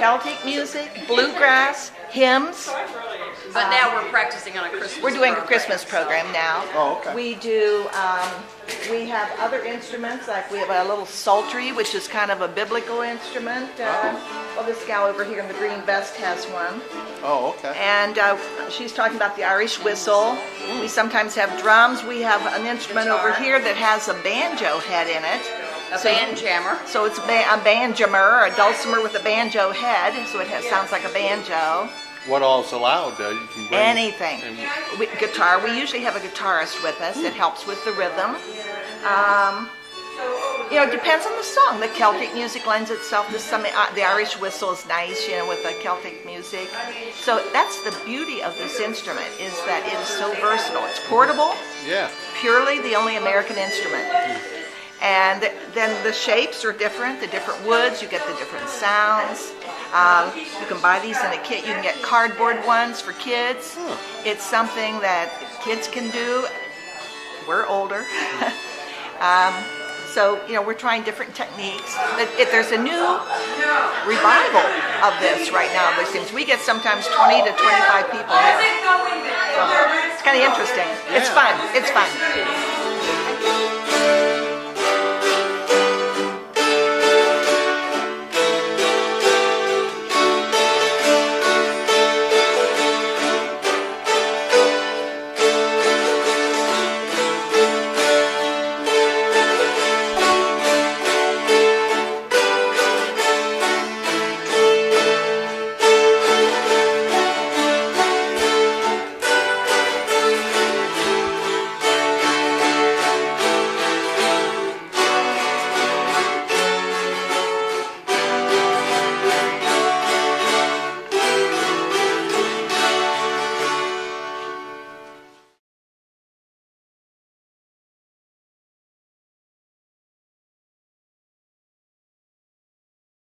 Celtic music, bluegrass, hymns. But now we're practicing on a Christmas. We're doing a program, Christmas so- program now. Oh, okay. We do, we have other instruments, like we have a little psaltery, which is kind of a biblical instrument. Well, this gal over here in the green vest has one. Oh, okay. And she's talking about the Irish whistle. We sometimes have drums. We have an instrument over here that has a banjo head in it. A band jammer. So it's a banjammer, or a dulcimer with a banjo head, so it sounds like a banjo. What all is allowed? You can bring Anything. and- Guitar. We usually have a guitarist with us that helps with the rhythm. It depends on the song. The Celtic music lends itself to some. The Irish whistle is nice, with the Celtic music. So that's the beauty of this instrument, is that it is so versatile. It's portable. Yeah. Purely the only American instrument. And then the shapes are different, the different woods, you get the different sounds. You can buy these in a kit. You can get cardboard ones for kids. It's something that kids can do. We're older. So, we're trying different techniques. There's a new revival of this right now. There seems we get sometimes 20 to 25 people here. So it's kind of interesting. It's fun. It's fun.